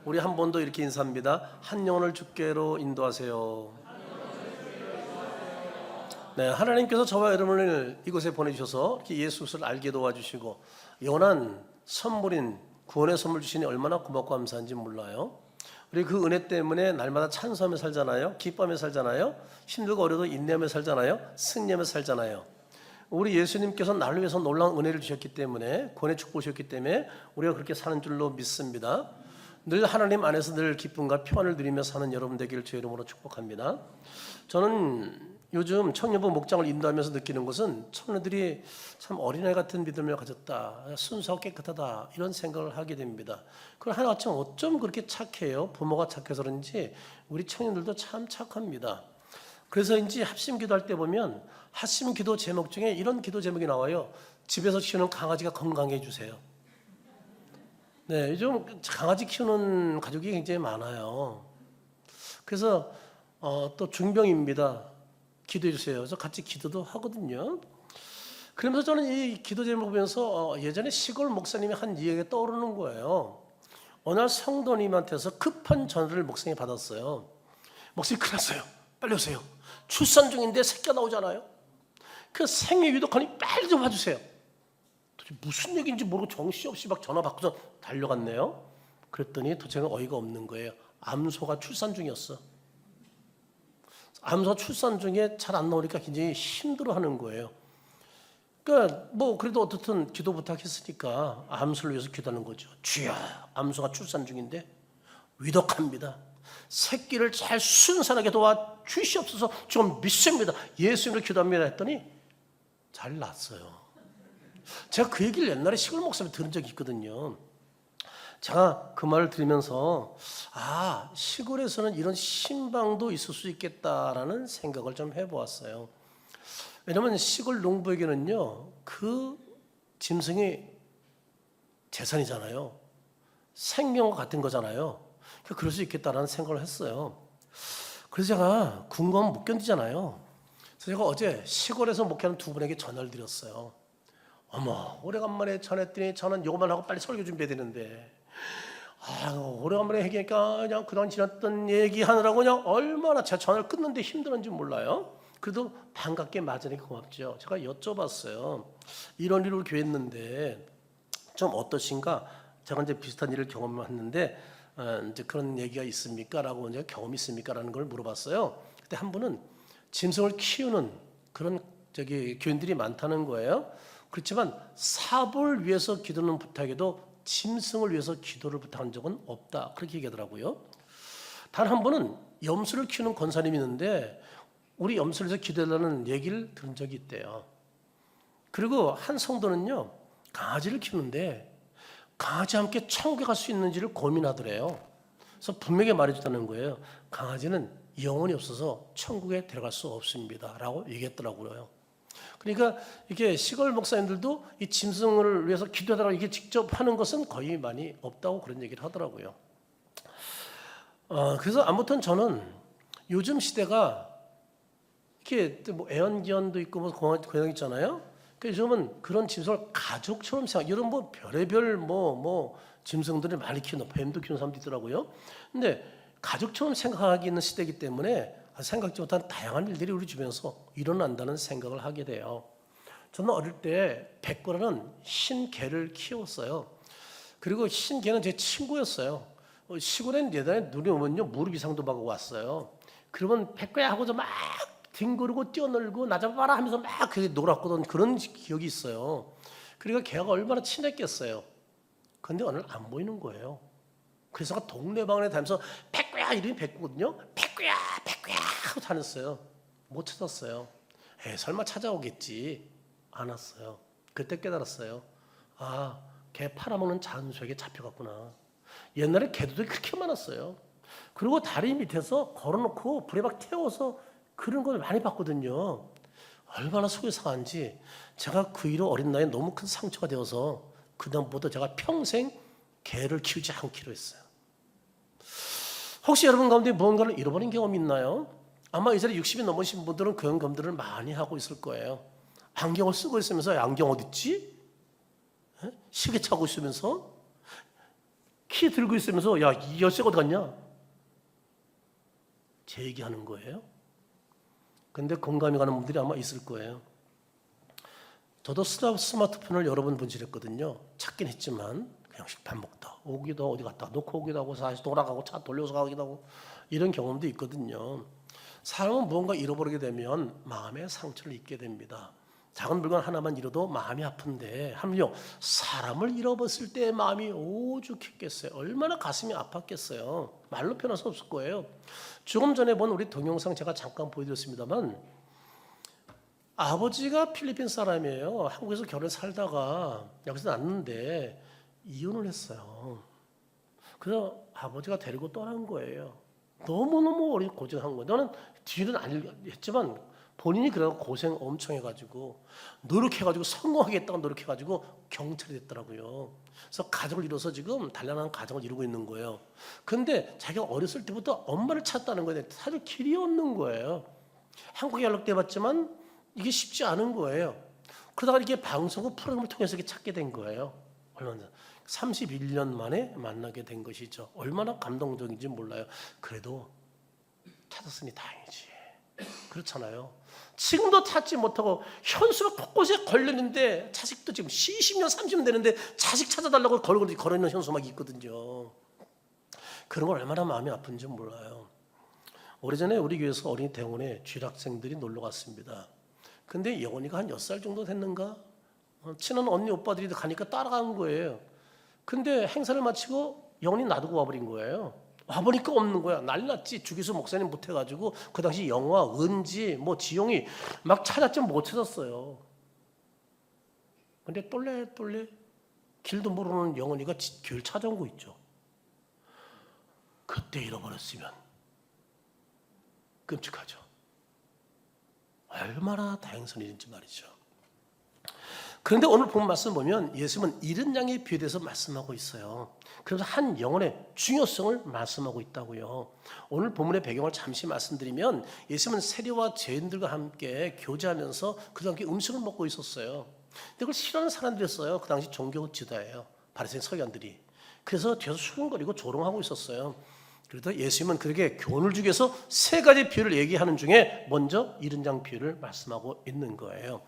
우리 한 번 더 이렇게 인사합니다. 한 영혼을 주께로 인도하세요. 네, 하나님께서 저와 여러분을 이곳에 보내주셔서 이렇게 예수를 알게 도와주시고 영원한 선물인 구원의 선물 주시니 얼마나 고맙고 감사한지 몰라요. 우리 그 은혜 때문에 날마다 찬송하며 살잖아요. 기뻐하며 살잖아요. 힘들고 어려도 인내하며 살잖아요. 승리하며 살잖아요. 우리 예수님께서 나를 위해서 놀라운 은혜를 주셨기 때문에, 구원의 축복을 주셨기 때문에 우리가 그렇게 사는 줄로 믿습니다. 늘 하나님 안에서 늘 기쁨과 평안을 누리며 사는 여러분 되기를 주의 이름으로 축복합니다. 저는 요즘 청년부 목장을 인도하면서 느끼는 것은 청년들이 참 어린아이 같은 믿음을 가졌다, 순수하고 깨끗하다, 이런 생각을 하게 됩니다. 그걸 하나같이 어쩜 그렇게 착해요? 부모가 착해서 그런지 우리 청년들도 참 착합니다. 그래서인지 합심 기도할 때 보면 합심 기도 제목 중에 이런 기도 제목이 나와요. 집에서 키우는 강아지가 건강해 주세요. 네, 요즘 강아지 키우는 가족이 굉장히 많아요. 그래서 또 중병입니다. 기도해 주세요. 그래서 같이 기도도 하거든요. 그러면서 저는 이 기도 제목을 보면서 예전에 시골 목사님이 한 이야기가 떠오르는 거예요. 어느 날 성도님한테서 급한 전화를 목사님이 받았어요. 목사님 큰일 났어요. 빨리 오세요. 출산 중인데 새끼가 나오잖아요. 그 생리 유독하니 빨리 좀 와주세요. 도대체 무슨 얘기인지 모르고 정신없이 막 전화 받고서 달려갔네요. 그랬더니 도대체 어이가 없는 거예요. 암소가 출산 중이었어. 암소가 출산 중에 잘 안 나오니까 굉장히 힘들어하는 거예요. 그러니까 뭐 그래도 어떻든 기도 부탁했으니까 암소를 위해서 기도하는 거죠. 주여, 암소가 출산 중인데 위독합니다. 새끼를 잘 순산하게 도와 주시옵소서. 좀 믿습니다. 예수님을 기도합니다 했더니 잘 났어요. 제가 그 얘기를 옛날에 시골 목사님한테 들은 적이 있거든요. 제가 그 말을 들으면서 시골에서는 이런 신방도 있을 수 있겠다라는 생각을 좀 해보았어요. 왜냐하면 시골 농부에게는요, 그 짐승이 재산이잖아요. 생명과 같은 거잖아요. 그럴 수 있겠다라는 생각을 했어요. 그래서 제가 궁금하면 못 견디잖아요. 그래서 제가 어제 시골에서 목회하는 두 분에게 전화를 드렸어요. 어머, 오래간만에 전화했더니 저는 요거만 하고 빨리 설교 준비해야 되는데 오래간만에 얘기하니까 그냥 그동안 지났던 얘기하느라고 그냥 얼마나 제가 전화를 끊는데 힘들었는지 몰라요. 그래도 반갑게 맞으니까 고맙죠. 제가 여쭤봤어요. 이런 일을 교회했는데 좀 어떠신가? 제가 이제 비슷한 일을 경험했는데 이제 그런 얘기가 있습니까? 라고 이제 경험이 있습니까? 라는 걸 물어봤어요. 그때 한 분은 짐승을 키우는 그런 교인들이 많다는 거예요. 그렇지만 사업을 위해서 기도는 부탁해도 짐승을 위해서 기도를 부탁한 적은 없다. 그렇게 얘기하더라고요. 단 한 번은 염소를 키우는 권사님이 있는데 우리 염소를 위해서 기도해달라는 얘기를 들은 적이 있대요. 그리고 한 성도는요, 강아지를 키우는데 강아지와 함께 천국에 갈 수 있는지를 고민하더래요. 그래서 분명히 말해줬다는 거예요. 강아지는 영혼이 없어서 천국에 들어갈 수 없습니다. 라고 얘기했더라고요. 그러니까 이게 시골 목사님들도 이 짐승을 위해서 기도하다가 이게 직접 하는 것은 거의 많이 없다고 그런 얘기를 하더라고요. 그래서 아무튼 저는 요즘 시대가 이렇게 뭐 애완견도 있고 뭐 고양 있잖아요. 그래서 요즘은 그런 짐승을 가족처럼 생각. 이런 뭐 별의별 뭐 짐승들을 많이 키우는, 뱀도 키우는 사람도 있더라고요. 근데 가족처럼 생각하기 있는 시대이기 때문에 생각지 못한 다양한 일들이 우리 주변에서 일어난다는 생각을 하게 돼요. 저는 어릴 때 백구라는 흰개를 키웠어요. 그리고 흰개는 제 친구였어요. 시골엔 예전에 눈이 오면요 무릎 이상도 막 왔어요. 그러면 백구야 하고서 막 뒹구르고 뛰어놀고 나 잡아라 하면서 막 놀았거든. 그런 기억이 있어요. 그러니까 걔가 얼마나 친했겠어요. 그런데 오늘 안 보이는 거예요. 그래서 동네방네 다니면서 백구야 이름이 백구거든요. 백구야 하고 다녔어요. 못 찾았어요. 설마 찾아오겠지. 안 왔어요. 그때 깨달았어요. 걔 팔아먹는 장수에게 잡혀갔구나. 옛날에 개들이 그렇게 많았어요. 그리고 다리 밑에서 걸어놓고 불에 막 태워서 그런 걸 많이 봤거든요. 얼마나 속이 상한지 제가 그 이후 어린 나이에 너무 큰 상처가 되어서 그다음부터 제가 평생 개를 키우지 않기로 했어요. 혹시 여러분 가운데 무언가를 잃어버린 경험이 있나요? 아마 이 자리에 60이 넘으신 분들은 그런 경험들을 많이 하고 있을 거예요. 안경을 쓰고 있으면서 안경 어디 있지? 시계 차고 있으면서 키 들고 있으면서 야, 이 열쇠가 어디 갔냐? 제 얘기하는 거예요. 근데 공감이 가는 분들이 아마 있을 거예요. 저도 스마트폰을 여러 번 분실했거든요. 찾긴 했지만 그냥 밥 먹다 오기도 하고 어디 갔다 놓고 오기도 하고 다시 돌아가고 차 돌려서 가기도 하고 이런 경험도 있거든요. 사람은 무언가 잃어버리게 되면 마음의 상처를 입게 됩니다. 작은 물건 하나만 잃어도 마음이 아픈데 하물며 사람을 잃어버렸을 때 마음이 오죽했겠어요. 얼마나 가슴이 아팠겠어요. 말로 표현할 수 없을 거예요. 조금 전에 본 우리 동영상 제가 잠깐 보여드렸습니다만 아버지가 필리핀 사람이에요. 한국에서 결혼 살다가 여기서 낳는데 이혼을 했어요. 그래서 아버지가 데리고 떠난 거예요. 너무너무 어린 고생한 거예요. 너는 뒤는 안 했지만 본인이 그래서 고생 엄청 해가지고 노력해가지고 성공하겠다고 노력해가지고 경찰이 됐더라고요. 그래서 가족을 이뤄서 지금 단란한 가정을 이루고 있는 거예요. 근데 자기가 어렸을 때부터 엄마를 찾았다는 거예요. 사실 길이 없는 거예요. 한국에 연락돼 봤지만 이게 쉽지 않은 거예요. 그러다가 이렇게 방송국 프로그램을 통해서 이렇게 찾게 된 거예요. 얼마나 31년 만에 만나게 된 것이죠. 얼마나 감동적인지 몰라요. 그래도 찾았으니 다행이지. 그렇잖아요. 지금도 찾지 못하고 현수가 곳곳에 걸렸는데 자식도 지금 20년 30년 되는데 자식 찾아달라고 걸어있는 현수 막 있거든요. 그런 걸 얼마나 마음이 아픈지 몰라요. 오래전에 우리 교회에서 어린이 대원에 쥐학생들이 놀러 갔습니다. 근데 영원이가 한 6살 정도 됐는가? 친한 언니 오빠들이 가니까 따라간 거예요. 근데 행사를 마치고 영원이 놔두고 와버린 거예요. 와보니까 없는 거야. 난리 났지. 주기수 목사님 못해가지고 그 당시 영화, 은지, 뭐 지용이 막 찾았지 못 찾았어요. 근데 똘레똘레 길도 모르는 영원이가 교회를 찾아온 거 있죠. 그때 잃어버렸으면 끔찍하죠. 얼마나 다행스러운 일인지 말이죠. 그런데 오늘 본 말씀 보면 예수님은 잃은 양의 비유에 대해서 말씀하고 있어요. 그래서 한 영혼의 중요성을 말씀하고 있다고요. 오늘 본문의 배경을 잠시 말씀드리면 예수님은 세리와 죄인들과 함께 교제하면서 그들과 함께 음식을 먹고 있었어요. 근데 그걸 싫어하는 사람들이었어요. 그 당시 종교 지도자예요. 바리새인 서기관들이. 그래서 뒤에서 수근거리고 조롱하고 있었어요. 그래서 예수님은 그에게 교훈을 주기 위해서 3가지 비유를 얘기하는 중에 먼저 잃은 양 비유를 말씀하고 있는 거예요.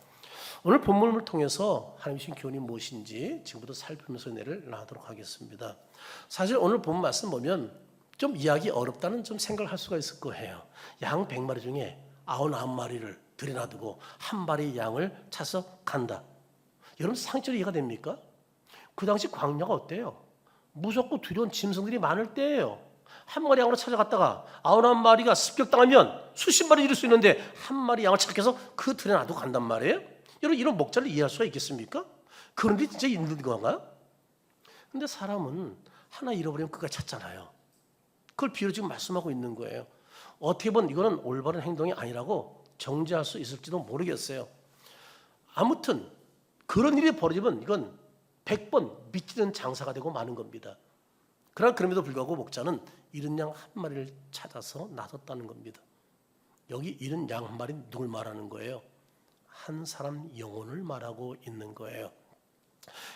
오늘 본문을 통해서 하나님 주신 교훈이 무엇인지 지금부터 살피면서 은혜를 나누도록 하겠습니다. 사실 오늘 본 말씀 보면 좀 이해하기 어렵다는 좀 생각을 할 수가 있을 거예요. 양 100마리 중에 99마리를 들여놔두고 한 마리 양을 찾아서 간다. 여러분 상식적으로 이해가 됩니까? 그 당시 광야가 어때요? 무섭고 두려운 짐승들이 많을 때예요. 한 마리 양으로 찾아갔다가 99마리가 습격당하면 수십 마리 잃을 수 있는데 한 마리 양을 찾아서 그 들에 놔두고 간단 말이에요. 여러분 이런 목자를 이해할 수가 있겠습니까? 그런데 진짜 있는 건가? 근데 사람은 하나 잃어버리면 그걸 찾잖아요. 그걸 비유로 지금 말씀하고 있는 거예요. 어떻게 보면 이거는 올바른 행동이 아니라고 정죄할 수 있을지도 모르겠어요. 아무튼 그런 일이 벌어지면 이건 100번 미치는 장사가 되고 마는 겁니다. 그러나 그럼에도 불구하고 목자는 잃은 양 한 마리를 찾아서 놔뒀다는 겁니다. 여기 잃은 양 한 마리 누굴 말하는 거예요? 한 사람 영혼을 말하고 있는 거예요.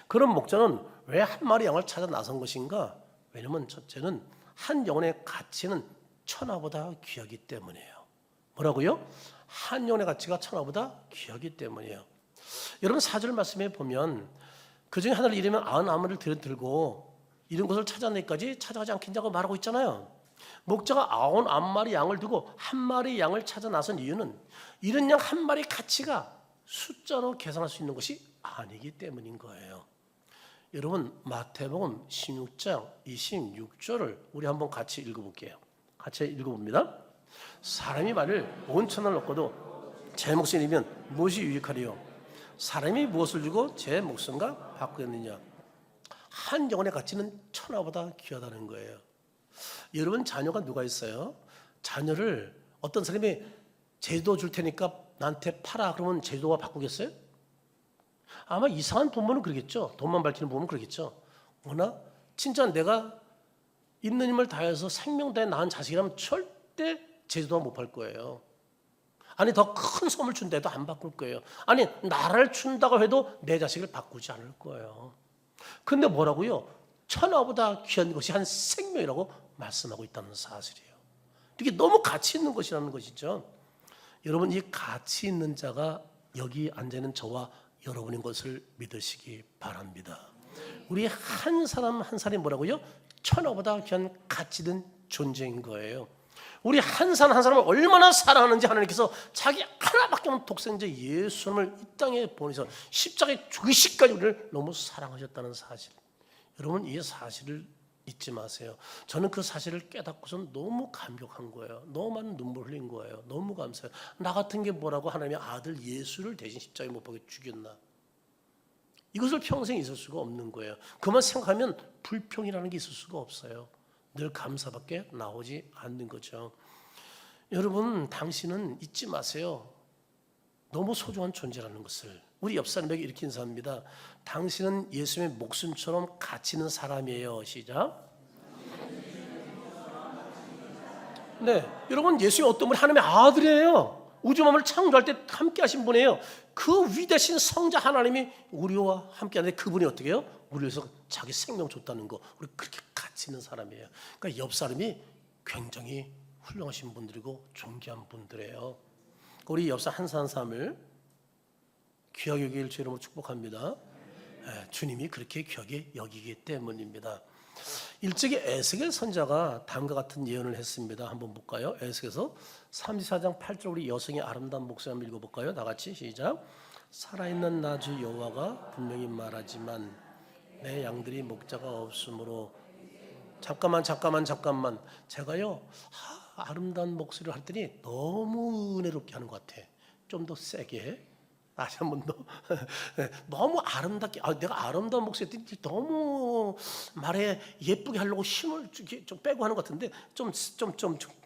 그런 목자는 왜 한 마리 양을 찾아 나선 것인가? 왜냐하면 첫째는 한 영혼의 가치는 천하보다 귀하기 때문이에요. 뭐라고요? 한 영혼의 가치가 천하보다 귀하기 때문이에요. 여러분 4절 말씀에 보면 그중에 하나를 잃으면 99마리를 들고 잃은 것을 찾아내기까지 찾아가지 않겠냐고 말하고 있잖아요. 목자가 99마리 양을 두고 한 마리 양을 찾아 나선 이유는 잃은 양 한 마리 가치가 숫자로 계산할 수 있는 것이 아니기 때문인 거예요. 여러분 마태복음 16장 26절을 우리 한번 같이 읽어볼게요. 같이 읽어봅니다. 사람이 만일 온 천을 얻고도 제 목숨을 잃으면 무엇이 유익하리요? 사람이 무엇을 주고 제 목숨과 바꾸겠느냐? 한 영혼의 가치는 천하보다 귀하다는 거예요. 여러분 자녀가 누가 있어요? 자녀를 어떤 사람이 제주도 줄 테니까 나한테 팔아 그러면 제주도가 바꾸겠어요? 아마 이상한 부모는 그러겠죠. 돈만 밝히는 부모는 그러겠죠. 그러나 진짜 내가 있는 힘을 다해서 생명 다해 낳은 자식이라면 절대 제주도가 못 팔 거예요. 아니 더 큰 선물 준다 해도 안 바꿀 거예요. 아니 나라를 준다고 해도 내 자식을 바꾸지 않을 거예요. 근데 뭐라고요? 천하보다 귀한 것이 한 생명이라고 말씀하고 있다는 사실이에요. 이게 너무 가치 있는 것이라는 것이죠. 여러분, 이 가치 있는 자가 여기 앉아있는 저와 여러분인 것을 믿으시기 바랍니다. 우리 한 사람 한 사람이 뭐라고요? 천하보다 귀한 가치 있는 존재인 거예요. 우리 한 사람 한 사람을 얼마나 사랑하는지 하나님께서 자기 하나밖에 없는 독생자 예수님을 이 땅에 보내서 십자가에 죽으시기까지 우리를 너무 사랑하셨다는 사실. 여러분, 이 사실을 잊지 마세요. 저는 그 사실을 깨닫고선 너무 감격한 거예요. 너무 많은 눈물 흘린 거예요. 너무 감사해요. 나 같은 게 뭐라고 하나님의 아들 예수를 대신 십자가에 못 박혀 죽였나. 이것을 평생 있을 수가 없는 거예요. 그만 생각하면 불평이라는 게 있을 수가 없어요. 늘 감사밖에 나오지 않는 거죠. 여러분, 당신은 잊지 마세요. 너무 소중한 존재라는 것을. 우리 옆 사람에게 이렇게 인사합니다. 당신은 예수님의 목숨처럼 가치 있는 사람이에요. 시작. 네, 여러분, 예수님이 어떤 분이 하나님의 아들이에요. 우주 만물을 창조할 때 함께 하신 분이에요. 그 위대하신 성자 하나님이 우리와 함께 하는데 그분이 어떻게 해요? 우리 위해서 자기 생명 줬다는 거. 우리 그렇게 가치 있는 사람이에요. 그러니까 옆 사람이 굉장히 훌륭하신 분들이고 존귀한 분들이에요. 우리 옆 사람 한 사람을 귀하게 여길 주 이름으로 축복합니다. 주님이 그렇게 귀하게 여기기 때문입니다. 일찍이 에스겔 선지자가 다음과 같은 예언을 했습니다. 한번 볼까요? 에스겔서 34장 8절 우리 여성의 아름다운 목소리 한번 읽어볼까요? 나같이 시작. 살아있는 나 주 여호와가 분명히 말하지만 내 양들이 목자가 없으므로. 잠깐만 제가요 아름다운 목소리를 했더니 너무 은혜롭게 하는 것 같아. 좀 더 세게 다시 한 번 더. 너무 아름답게. 내가 아름다운 목소리 했더니 너무 말에 예쁘게 하려고 힘을 좀 빼고 하는 것 같은데 좀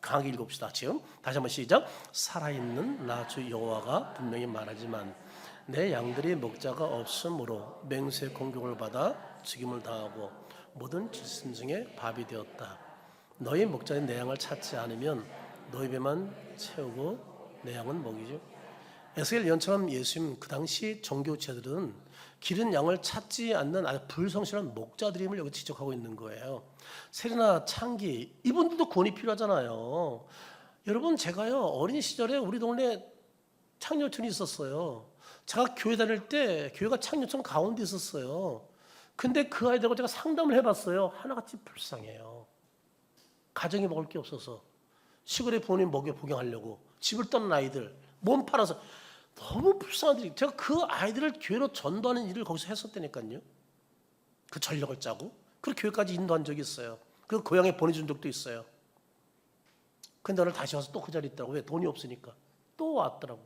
강하게 읽읍시다. 지금 다시 한번 시작. 살아있는 나 주 여호와가 분명히 말하지만 내 양들이 목자가 없으므로 맹수의 공격을 받아 죽임을 당하고 모든 짐승의 밥이 되었다. 너희 목자인 내 양을 찾지 않으면 너희 배만 채우고 내 양은 먹이죠. 에스겔 예언처럼 예수님 그 당시 종교체들은 기른 양을 찾지 않는 아주 불성실한 목자들임을 여기 지적하고 있는 거예요. 세리나 창기 이분들도 구원이 필요하잖아요. 여러분, 제가요 어린 시절에 우리 동네 창녀촌이 있었어요. 제가 교회 다닐 때 교회가 창녀촌 가운데 있었어요. 근데 그 아이들하고 제가 상담을 해봤어요. 하나같이 불쌍해요. 가정이 먹을 게 없어서 시골에 부모님 먹여 복용하려고 집을 떠난 아이들 몸 팔아서 너무 불쌍하더니 제가 그 아이들을 교회로 전도하는 일을 거기서 했었다니까요. 그 전력을 짜고 그리고 교회까지 인도한 적이 있어요. 그리고 고향에 보내준 적도 있어요. 근데 오늘 다시 와서 또 그 자리에 있더라고. 왜? 돈이 없으니까. 또 왔더라고.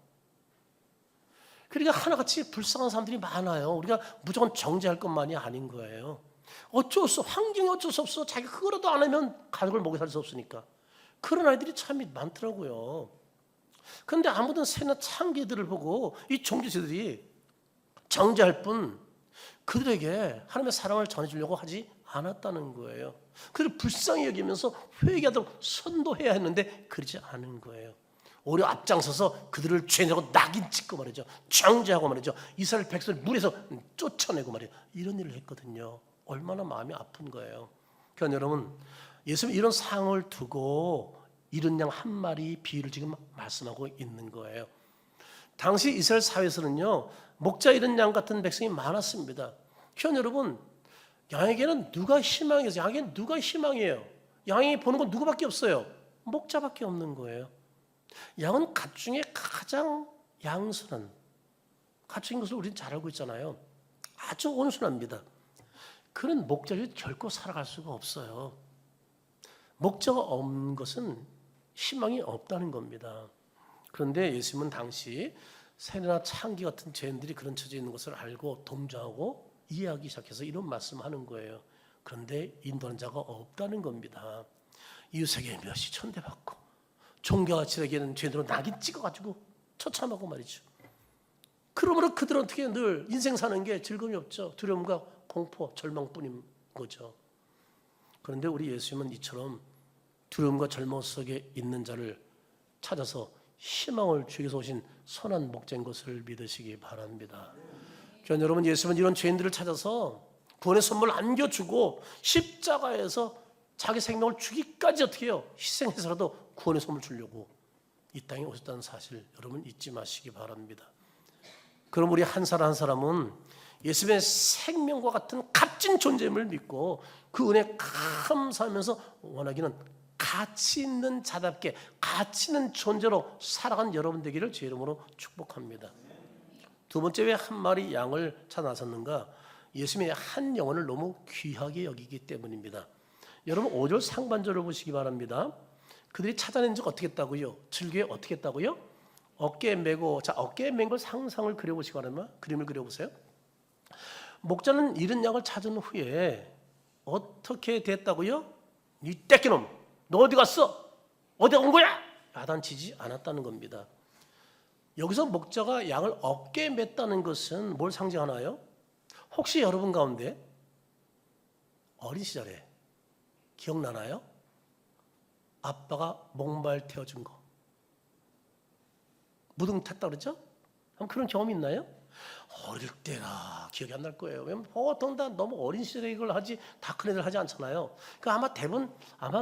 그러니까 하나같이 불쌍한 사람들이 많아요. 우리가 무조건 정죄할 것만이 아닌 거예요. 어쩔 수 없어. 환경이 어쩔 수 없어. 자기가 그거라도 안 하면 가족을 먹여 살 수 없으니까. 그런 아이들이 참 많더라고요. 그런데 아무튼 새나 창기들을 보고 이 종교제들이 정죄할 뿐 그들에게 하나님의 사랑을 전해주려고 하지 않았다는 거예요. 그들을 불쌍히 여기면서 회개하도록 선도해야 했는데 그러지 않은 거예요. 오히려 앞장서서 그들을 죄내고 낙인 찍고 말이죠. 정죄하고 말이죠. 이스라엘 백성을 물에서 쫓아내고 말이에요. 이런 일을 했거든요. 얼마나 마음이 아픈 거예요. 그러니까 여러분, 예수님은 이런 상황을 두고 이른 양 한 마리 비유를 지금 말씀하고 있는 거예요. 당시 이스라엘 사회에서는요 목자 잃은 양 같은 백성이 많았습니다. 그러니까 여러분, 양에게는 누가 희망이어서 양에게는 누가 희망이에요? 양이 보는 건 누구밖에 없어요. 목자밖에 없는 거예요. 양은 gat 중에 가장 양순한 가축인 것을 우리는 잘 알고 있잖아요. 아주 온순합니다. 그런 목자를 결코 살아갈 수가 없어요. 목자가 없는 것은 희망이 없다는 겁니다. 그런데 예수님은 당시 세리나 창기 같은 죄인들이 그런 처지에 있는 것을 알고 동조하고 이해하기 시작해서 이런 말씀하는 거예요. 그런데 인도하는 자가 없다는 겁니다. 이웃에게 몇이 천대받고 종교가 지에게는 죄인들은 낙인 찍어가지고 처참하고 말이죠. 그러므로 그들은 어떻게 늘 인생 사는 게 즐거움이 없죠. 두려움과 공포, 절망뿐인 거죠. 그런데 우리 예수님은 이처럼 두려움과 절망 속에 있는 자를 찾아서 희망을 주기 위해서 오신 선한 목자인 것을 믿으시기 바랍니다. 그러니까 여러분, 예수님은 이런 죄인들을 찾아서 구원의 선물을 안겨주고 십자가에서 자기 생명을 주기까지 어떻게 해요? 희생해서라도 구원의 선물 주려고 이 땅에 오셨다는 사실 여러분 잊지 마시기 바랍니다. 그럼 우리 한 사람 한 사람은 예수님의 생명과 같은 값진 존재임을 믿고 그 은혜에 감사하면서 원하기는 가치 있는 자답게 가치 있는 존재로 살아간 여러분 되기를 제 이름으로 축복합니다. 두 번째, 왜 한 마리 양을 찾아 나섰는가? 예수님의 한 영혼을 너무 귀하게 여기기 때문입니다. 여러분 5절 상반절을 보시기 바랍니다. 그들이 찾아낸 적 어떻게 했다고요? 즐겨 어떻게 했다고요? 어깨에 메고, 자, 어깨에 맨 걸 상상을 그려보시기 바랍니다. 그림을 그려보세요. 목자는 잃은 양을 찾은 후에 어떻게 됐다고요? 이 떼끼놈, 너 어디 갔어? 어디 온 거야? 야단치지 않았다는 겁니다. 여기서 목자가 양을 어깨에 맸다는 것은 뭘 상징하나요? 혹시 여러분 가운데 어린 시절에 기억나나요? 아빠가 목말 태워준 거, 무등 탔다 그러죠? 그런 경험이 있나요? 어릴 때라 기억이 안 날 거예요. 왜냐면 보통 다 너무 어린 시절에 이걸 하지 다 큰 애들 하지 않잖아요. 그러니까 아마 대부분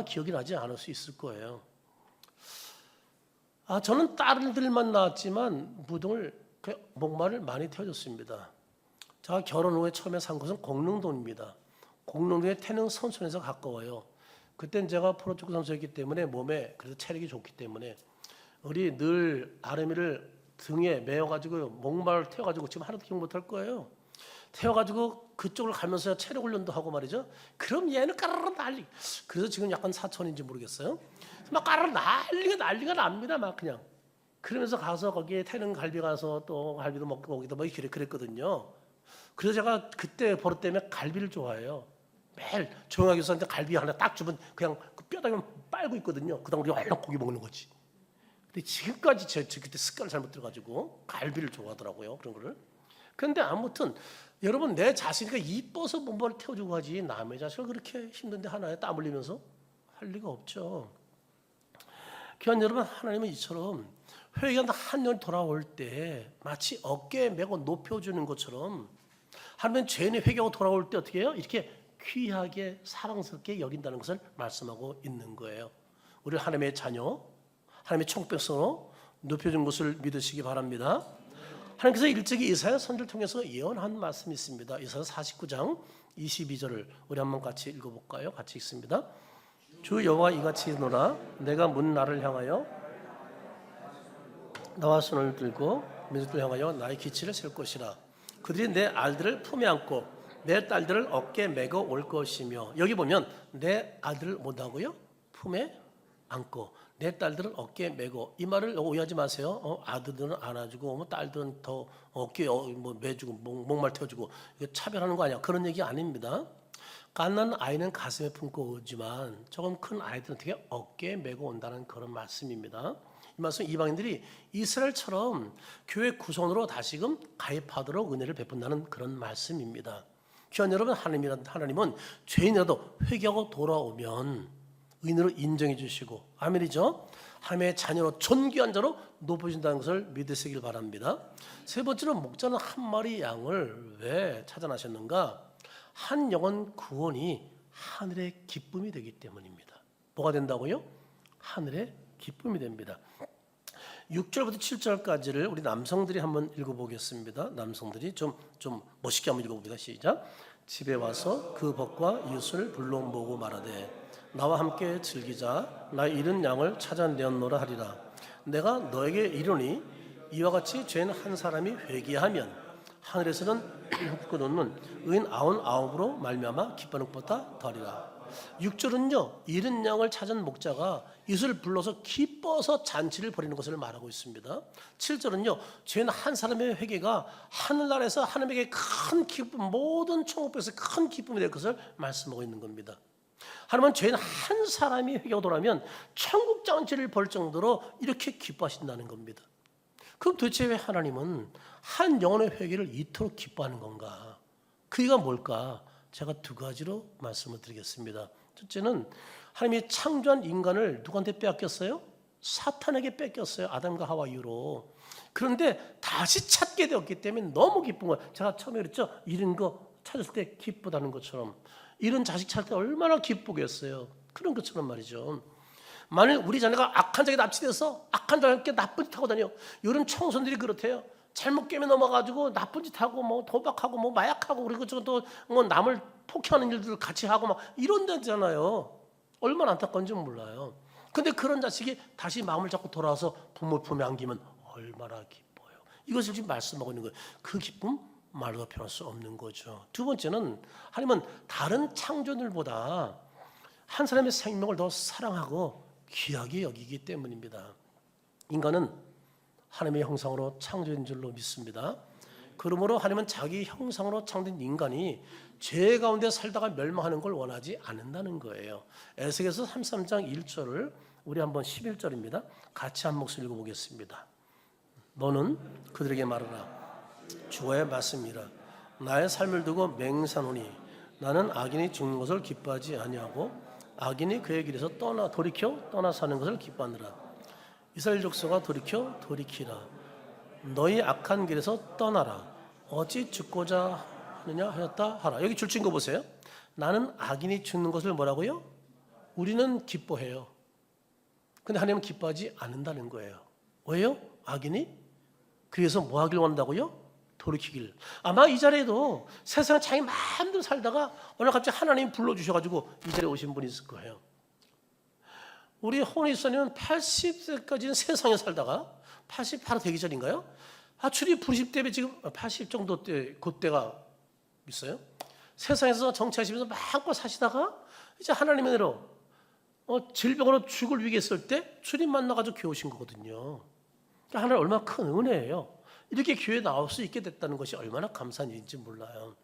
기억이 나지 않을 수 있을 거예요. 저는 딸들만 낳았지만 무등을 목말을 많이 태워줬습니다. 제가 결혼 후에 처음에 산 곳은 공릉동입니다. 공릉동의 태릉 선촌에서 가까워요. 그땐 제가 프로축구 선수였기 때문에 몸에 그래도 체력이 좋기 때문에 우리 늘 아름이를 등에 메어가지고 목말을 태워가지고 지금 하나도 기억 못할 거예요. 태워가지고 그쪽을 가면서 체력 훈련도 하고 말이죠. 그럼 얘는 까르르 난리. 그래서 지금 약간 사촌인지 모르겠어요. 막 까르르 난리가 납니다. 막 그냥. 그러면서 가서 거기에 태릉 갈비 가서 또 갈비도 먹고 거기도 뭐 그랬거든요. 그래서 제가 그때 버릇 때문에 갈비를 좋아해요. 매일 조용하게 있었는데 갈비 하나 딱 주면 그냥 그 뼈다귀만 빨고 있거든요. 그다음 우리가 얼른 고기 먹는 거지. 근데 지금까지 저 그때 습관을 잘못 들어가지고 갈비를 좋아하더라고요. 그런 거를. 그런데 아무튼 여러분 내 자식이니까 이뻐서 몸을 태워주고 하지 남의 자식을 그렇게 힘든데 하나에 땀 흘리면서 할 리가 없죠. 귀한 여러분, 하나님은 이처럼 회개한 한 년 돌아올 때 마치 어깨에 메고 높여주는 것처럼 하나님은 죄인의 회개하고 돌아올 때 어떻게 해요? 이렇게 귀하게 사랑스럽게 여긴다는 것을 말씀하고 있는 거예요. 우리 하나님의 자녀, 하나님의 총백성으로 높여준 것을 믿으시기 바랍니다. 하나님께서 일찍이 이사야 선지를 통해서 예언한 말씀이 있습니다. 이사야 49장 22절을 우리 한번 같이 읽어볼까요? 같이 읽습니다. 주 여호와 이같이 노라. 내가 문 나를 향하여 나와 손을 들고 민족들 향하여 나의 기치를 세울 것이라. 그들이 내 아들을 품에 안고 내 딸들을 어깨에 메고 올 것이며. 여기 보면 내 아들을 뭐다고요? 품에 안고 내 딸들을 어깨에 메고. 이 말을 오해하지 마세요. 아들들은 안아주고 뭐 딸들은 더 어깨에 뭐 매주고 목말 태워주고 이거 차별하는 거 아니야. 그런 얘기 아닙니다. 갓난 아이는 가슴에 품고 오지만 조금 큰 아이들은 어떻게 어깨에 메고 온다는 그런 말씀입니다. 이 말씀 이방인들이 이스라엘처럼 교회 구성으로 다시금 가입하도록 은혜를 베푼다는 그런 말씀입니다. 귀한 여러분, 하나님은 죄인이라도 회개하고 돌아오면 의인으로 인정해 주시고 아멘이죠. 하나님의 자녀로 존귀한 자로 높여준다는 것을 믿으시길 바랍니다. 세 번째로 목자는 한 마리 양을 왜 찾아나셨는가? 한 영혼 구원이 하늘의 기쁨이 되기 때문입니다. 뭐가 된다고요? 하늘의 기쁨이 됩니다. 6절부터 7절까지를 우리 남성들이 한번 읽어보겠습니다. 남성들이 좀 멋있게 한번 읽어봅니다. 시작. 집에 와서 그 벗과 이웃을 불러 모으고 말하되 나와 함께 즐기자. 나 잃은 양을 찾아내었노라 하리라. 내가 너에게 이르노니 이와 같이 죄인 한 사람이 회개하면 하늘에서는 그는 의인 99으로 말미암아 기뻐하는 것보다 더하리라. 6절은요, 잃은 양을 찾은 목자가 이웃을 불러서 기뻐서 잔치를 벌이는 것을 말하고 있습니다. 7절은요, 죄인 한 사람의 회개가 하늘나라에서 하나님에게 큰 기쁨, 모든 천국에서 큰 기쁨이 될 것을 말씀하고 있는 겁니다. 하나님은 죄인 한 사람이 회개하고 돌아오면 천국 잔치를 벌 정도로 이렇게 기뻐하신다는 겁니다. 그럼 도대체 왜 하나님은 한 영혼의 회개를 이토록 기뻐하는 건가? 그 이유가 뭘까? 제가 두 가지로 말씀을 드리겠습니다. 첫째는 하나님이 창조한 인간을 누구한테 빼앗겼어요? 사탄에게 뺏겼어요. 아담과 하와 이후로. 그런데 다시 찾게 되었기 때문에 너무 기쁜 거예요. 제가 처음에 그랬죠. 잃은 거 찾았을 때 기쁘다는 것처럼 이런 자식 찾을 때 얼마나 기쁘겠어요. 그런 것처럼 말이죠. 만일 우리 자녀가 악한 자에게 납치돼서 악한 자에게 나쁜 짓 하고 다녀. 이런 청소년들이 그렇대요. 잘못 깨며 넘어가지고 나쁜 짓 하고 뭐 도박하고 뭐 마약하고 그리고 또 뭐 남을 폭행하는 일들을 같이 하고 막 이런 데잖아요. 얼마나 안타까운지 몰라요. 근데 그런 자식이 다시 마음을 잡고 돌아와서 부모 품에 안기면 얼마나 기뻐요. 이것을 지금 말씀하고 있는 거예요. 그 기쁨 말로 표현할 수 없는 거죠. 두 번째는 하나님은 다른 창조들보다 한 사람의 생명을 더 사랑하고 귀하게 여기기 때문입니다. 인간은 하나님의 형상으로 창조된 줄로 믿습니다. 그러므로 하나님은 자기 형상으로 창조된 인간이 죄 가운데 살다가 멸망하는 걸 원하지 않는다는 거예요. 에스겔서 33장 1절을 우리 한번 11절입니다. 같이 한 목소리 읽어보겠습니다. 너는 그들에게 말하라. 주의 말씀이라. 나의 삶을 두고 맹세하노니 나는 악인이 죽는 것을 기뻐하지 아니하고 악인이 그의 길에서 돌이켜 떠나 사는 것을 기뻐하느라. 이스라엘 족속아 돌이키라. 너희 악한 길에서 떠나라. 어찌 죽고자 하느냐 하였다 하라. 여기 줄친 거 보세요. 나는 악인이 죽는 것을 뭐라고요? 우리는 기뻐해요. 근데 하나님은 기뻐하지 않는다는 거예요. 왜요? 악인이? 그래서 뭐 하길 원한다고요? 돌이키길. 아마 이 자리에도 세상에 자기 마음대로 살다가 오늘 갑자기 하나님이 불러주셔가지고 이 자리에 오신 분이 있을 거예요. 우리 홍익수님은 80세까지는 세상에 살다가 80 바로 되기 전인가요? 출입 90 때문에 지금 80 정도 때 그때가 있어요. 세상에서 정치하시면서 마음껏 사시다가 이제 하나님의 은혜로 질병으로 죽을 위기에 있을 때 주님 만나가지고 교회 오신 거거든요. 그러니까 하나님 얼마나 큰 은혜예요. 이렇게 교회에 나올 수 있게 됐다는 것이 얼마나 감사한 일인지 몰라요.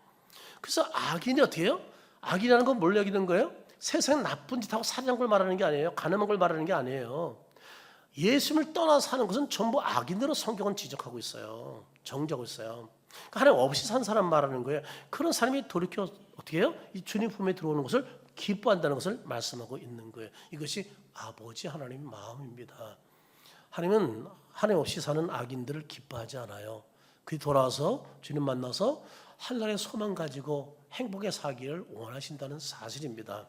그래서 악인이 어떻게 해요? 악이라는 건 뭘 여기는 거예요? 세상에 나쁜 짓하고 살인한 걸 말하는 게 아니에요. 가늠한 걸 말하는 게 아니에요. 예수님을 떠나 사는 것은 전부 악인으로 성경은 지적하고 있어요. 정죄하고 있어요. 그러니까 하나님 없이 산 사람 말하는 거예요. 그런 사람이 돌이켜 어떻게 해요? 이 주님 품에 들어오는 것을 기뻐한다는 것을 말씀하고 있는 거예요. 이것이 아버지 하나님의 마음입니다. 하나님은 하나님 없이 사는 악인들을 기뻐하지 않아요. 그들이 돌아와서 주님 만나서 한날의 소망 가지고 행복에 사기를 원하신다는 사실입니다.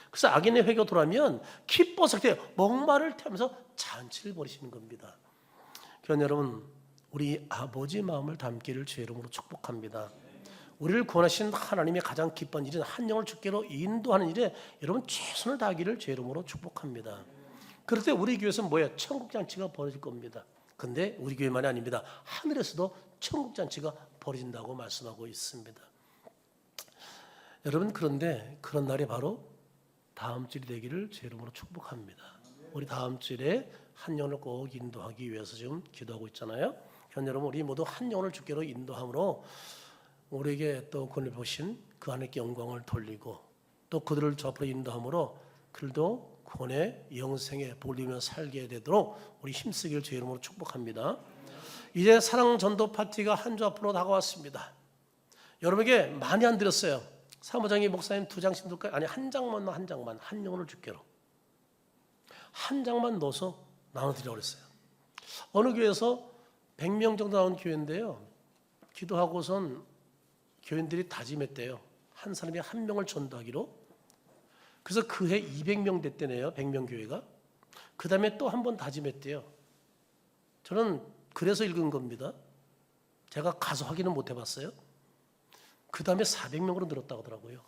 그래서 악인의 회개가 돌아오면 기뻐서 목마를 태우면서 잔치를 벌이시는 겁니다. 그러나 여러분, 우리 아버지 마음을 담기를 주의 이름으로 축복합니다. 우리를 구원하신 하나님의 가장 기쁜 일은 한 영을 주께로 인도하는 일에 여러분 최선을 다하기를 주의 이름으로 축복합니다. 그럴 때 우리 교회에서는 뭐예요? 천국잔치가 벌어질 겁니다. 근데 우리 교회만이 아닙니다. 하늘에서도 천국잔치가 벌어진다고 말씀하고 있습니다. 여러분, 그런데 그런 날이 바로 다음 주일이 되기를 제 이름으로 축복합니다. 우리 다음 주일에 한 영혼을 꼭 인도하기 위해서 지금 기도하고 있잖아요. 그러나 여러분, 우리 모두 한 영혼을 주께로 인도함으로 우리에게 또 권을 보신 그 하나님께 영광을 돌리고 또 그들을 저 앞으로 인도함으로 그들도 구원의 영생에 볼리며 살게 되도록 우리 힘쓰기를 주의 이름으로 축복합니다. 이제 사랑 전도 파티가 한 주 앞으로 다가왔습니다. 여러분에게 많이 안 드렸어요. 사무장이 목사님 2장씩 넣을까요? 아니, 한 장만 한 영혼을 주께로 한 장만 넣어서 나눠드리라고 그랬어요. 어느 교회에서 100명 정도 나온 교회인데요, 기도하고선 교인들이 다짐했대요. 한 사람이 한 명을 전도하기로. 그래서 그해 200명 됐대네요. 100명 교회가. 그 다음에 또 한 번 다짐했대요. 저는 그래서 읽은 겁니다. 제가 가서 확인은 못 해봤어요. 그 다음에 400명으로 늘었다고 하더라고요.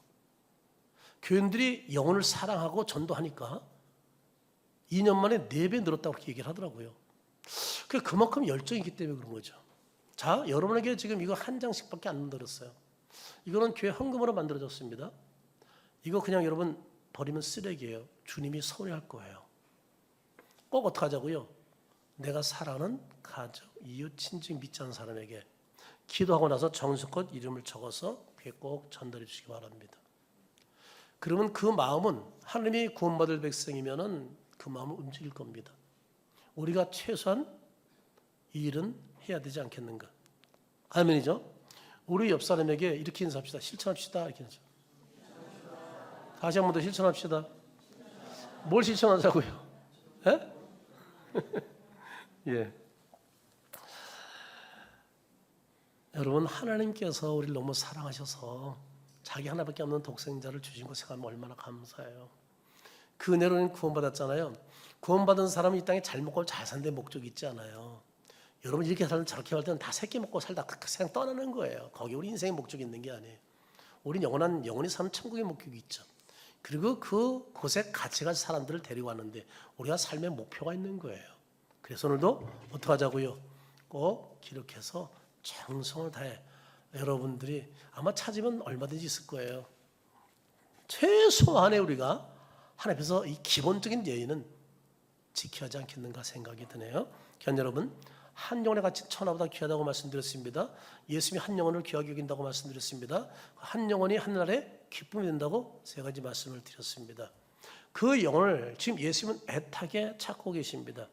교인들이 영혼을 사랑하고 전도하니까 2년 만에 4배 늘었다고 그렇게 얘기를 하더라고요. 그만큼 열정이 있기 때문에 그런 거죠. 자, 여러분에게 지금 이거 한 장씩밖에 안 만들었어요. 이거는 교회 헌금으로 만들어졌습니다. 이거 그냥 여러분 버리면 쓰레기예요. 주님이 서운해할 거예요. 꼭 어떻게 하자고요? 내가 사랑하는 가족, 이웃, 친직 믿지 않는 사람에게 기도하고 나서 정성껏 이름을 적어서 꼭 전달해 주시기 바랍니다. 그러면 그 마음은 하나님이 구원받을 백성이면은 그 마음을 움직일 겁니다. 우리가 최소한 이 일은 해야 되지 않겠는가? 아멘이죠? 우리 옆 사람에게 이렇게 인사합시다. 실천합시다. 이렇게 하죠. 다시 한 번 더 실천합시다. 뭘 실천하자고요? 예? 예. 여러분, 하나님께서 우리를 너무 사랑하셔서 자기 하나밖에 없는 독생자를 주신 것 생각하면 얼마나 감사해요. 그 은혜로는 구원받았잖아요. 구원받은 사람은 이 땅에 잘 먹고 잘 사는 데 목적이 있지 않아요. 여러분 이렇게 살든 저렇게 살든 다 새끼 먹고 살다 그냥 떠나는 거예요. 거기 우리 인생의 목적이 있는 게 아니에요. 우린 영원히 사는 천국의 목적이 있죠. 그리고 그곳에 같이 갈 사람들을 데리고 왔는데 우리가 삶의 목표가 있는 거예요. 그래서 오늘도 어떻게 하자고요? 꼭 기록해서 정성을 다해 여러분들이 아마 찾으면 얼마든지 있을 거예요. 최소한의 우리가 하나님 앞에서 이 기본적인 예의는 지켜야 하지 않겠는가 생각이 드네요. 현 여러분, 한 영혼의 가치 천하보다 귀하다고 말씀드렸습니다. 예수님이 한 영혼을 귀하게 여긴다고 말씀드렸습니다. 한 영혼이 하늘나라에 기쁨이 된다고 세 가지 말씀을 드렸습니다. 그 영혼을 지금 예수님은 애타게 찾고 계십니다.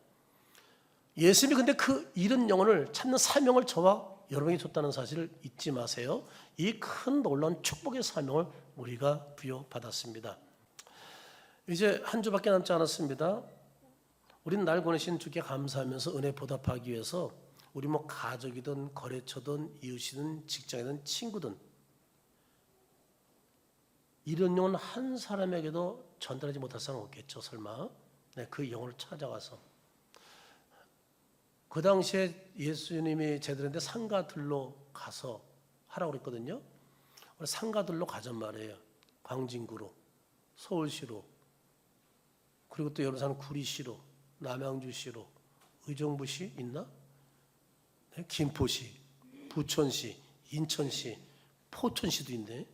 예수님이 근데 그 잃은 영혼을 찾는 사명을 저와 여러분이 줬다는 사실을 잊지 마세요. 이 큰 놀라운 축복의 사명을 우리가 부여받았습니다. 이제 한 주밖에 남지 않았습니다. 우린 날 보내신 주께 감사하면서 은혜 보답하기 위해서 우리 가족이든 거래처든 이웃이든 직장이든 친구든 이런 영혼 한 사람에게도 전달하지 못할 사람은 없겠죠, 설마. 네, 그 영혼을 찾아가서 그 당시에 예수님이 제들한테 상가들로 가서 하라고 그랬거든요. 상가들로 가잔 말이에요. 광진구로, 서울시로, 그리고 또 여러 사람 구리시로, 남양주시로, 의정부시 있나? 네, 김포시, 부천시, 인천시, 포천시도 있네.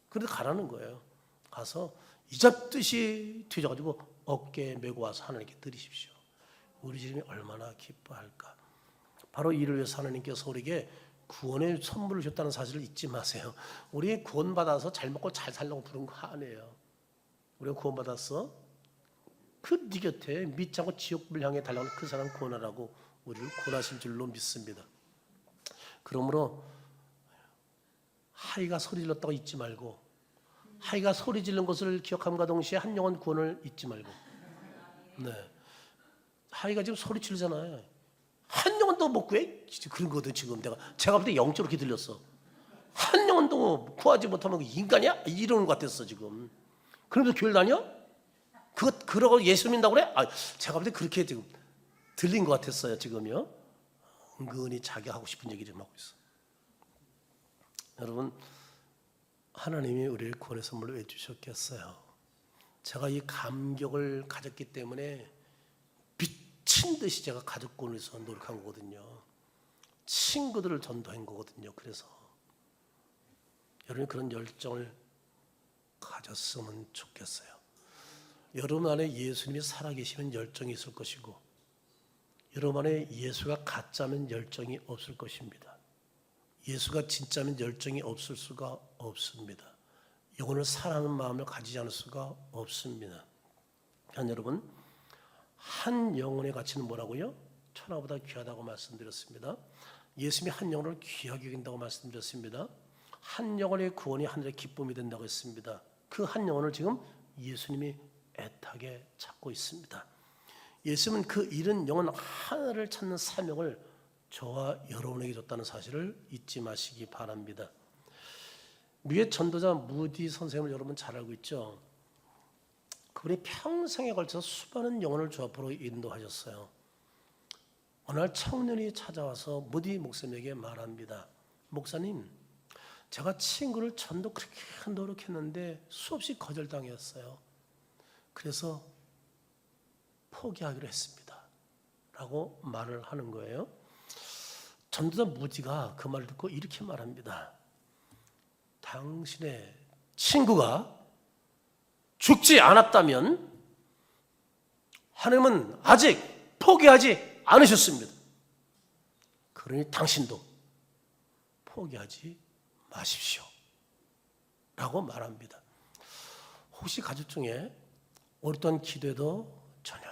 그런데 가라는 거예요. 가서 이잡듯이 뒤져가지고 어깨에 메고 와서 하나님께 드리십시오. 우리 주님이 얼마나 기뻐할까. 바로 이를 위해서 하나님께서 우리에게 구원의 선물을 줬다는 사실을 잊지 마세요. 우리 구원받아서 잘 먹고 잘 살려고 부른 거 아니에요. 우리가 구원받았어. 그 네 곁에 믿지 않고 지옥불 향해 달려가는 그 사람 구원하라고 우리를 구원하신 줄로 믿습니다. 그러므로 하이가 소리 질렀다고 잊지 말고, 하이가 소리 지른 것을 기억함과 동시에 한 영혼 구원을 잊지 말고. 네. 하이가 지금 소리 지르잖아요. 한 영혼도 못 구해? 그런 거거든. 지금 제가 볼 때 영적으로 이렇게 들렸어. 한 영혼도 구하지 못하면 인간이야? 이러는 것 같았어 지금. 그러면서 교회를 다녀? 그러고 예수 믿는다고 그래? 제가 볼 때 그렇게 지금 들린 것 같았어요 지금요. 은근히 자기 하고 싶은 얘기 좀 하고 있어. 여러분, 하나님이 우리를 구원의 선물로 왜 주셨겠어요? 제가 이 감격을 가졌기 때문에 미친 듯이 제가 가족권을 위해서 노력한 거거든요. 친구들을 전도한 거거든요. 그래서 여러분이 그런 열정을 가졌으면 좋겠어요. 여러분 안에 예수님이 살아계시면 열정이 있을 것이고, 여러분 안에 예수가 가짜면 열정이 없을 것입니다. 예수가 진짜면 열정이 없을 수가 없습니다. 영혼을 사랑하는 마음을 가지지 않을 수가 없습니다. 여러분, 한 영혼의 가치는 뭐라고요? 천하보다 귀하다고 말씀드렸습니다. 예수님이 한 영혼을 귀하게 여긴다고 말씀드렸습니다. 한 영혼의 구원이 하늘의 기쁨이 된다고 했습니다. 그 한 영혼을 지금 예수님이 애타게 찾고 있습니다. 예수님은 그 잃은 영혼 하나를 찾는 사명을 저와 여러분에게 줬다는 사실을 잊지 마시기 바랍니다. 미국의 전도자 무디 선생님을 여러분 잘 알고 있죠? 그분이 평생에 걸쳐서 수많은 영혼을 주 앞으로 인도하셨어요. 어느 날 청년이 찾아와서 무디 목사님에게 말합니다. 목사님, 제가 친구를 전도 그렇게 노력했는데 수없이 거절당했어요. 그래서 포기하기로 했습니다. 라고 말을 하는 거예요. 전도자 무디가 그 말을 듣고 이렇게 말합니다. 당신의 친구가 죽지 않았다면 하나님은 아직 포기하지 않으셨습니다. 그러니 당신도 포기하지 마십시오. 라고 말합니다. 혹시 가족 중에 오랫동안 기도해도 전혀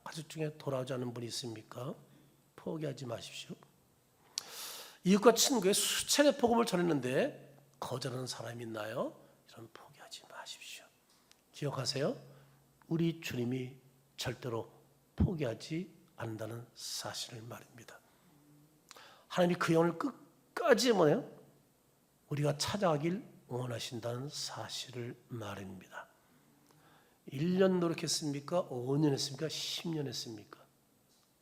가족 중에 돌아오지 않은 분이 있습니까? 포기하지 마십시오. 이웃과 친구의 수차례 복음을 전했는데 거절하는 사람이 있나요? 이런 포기하지 마십시오. 기억하세요. 우리 주님이 절대로 포기하지 않는다는 사실을 말입니다. 하나님이 그 영혼을 끝까지 뭐예요? 우리가 찾아가길 원하신다는 사실을 말입니다. 1년 노력했습니까? 5년 했습니까? 10년 했습니까?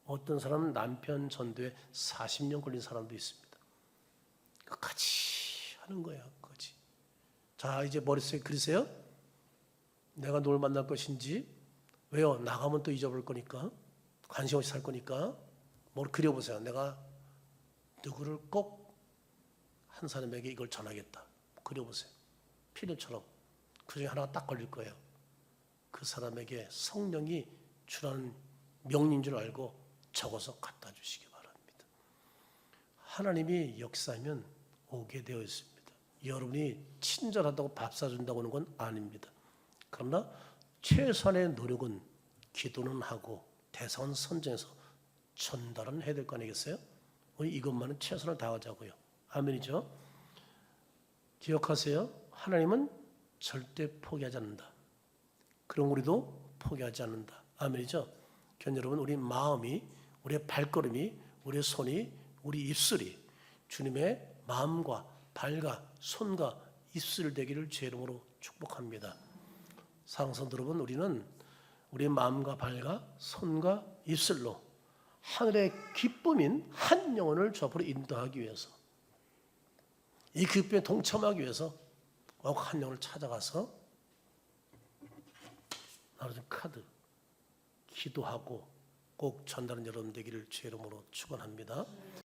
어떤 사람은 남편 전도에 40년 걸린 사람도 있습니다. 끝까지 하는 거예요. 끝까지. 자, 이제 머릿속에 그리세요? 내가 누굴 만날 것인지. 왜요? 나가면 또 잊어버릴 거니까. 관심 없이 살 거니까. 뭘 그려보세요. 내가 누구를 꼭 한 사람에게 이걸 전하겠다. 그려보세요. 필요처럼. 그 중에 하나가 딱 걸릴 거예요. 그 사람에게 성령이 주라는 명령인 줄 알고 적어서 갖다 주시기 바랍니다. 하나님이 역사하면 오게 되어 있습니다. 여러분이 친절하다고 밥 사준다고 하는 건 아닙니다. 그러나 최소한의 노력은 기도는 하고 대상은 선정해서 전달은 해야 될 거 아니겠어요? 이것만은 최선을 다하자고요. 아멘이죠? 기억하세요. 하나님은 절대 포기하지 않는다. 그럼 우리도 포기하지 않는다. 아멘이죠? 여러분, 우리 마음이, 우리의 발걸음이, 우리의 손이, 우리 입술이 주님의 마음과 발과 손과 입술 되기를 주 이름으로 축복합니다. 사랑하는 성도 여러분, 우리는 우리의 마음과 발과 손과 입술로 하늘의 기쁨인 한 영혼을 주 앞으로 인도하기 위해서, 이 기쁨에 동참하기 위해서 꼭 한 영혼을 찾아가서 나눠준 카드 기도하고 꼭 전달하는 여러분 되기를 주 이름으로 축원합니다.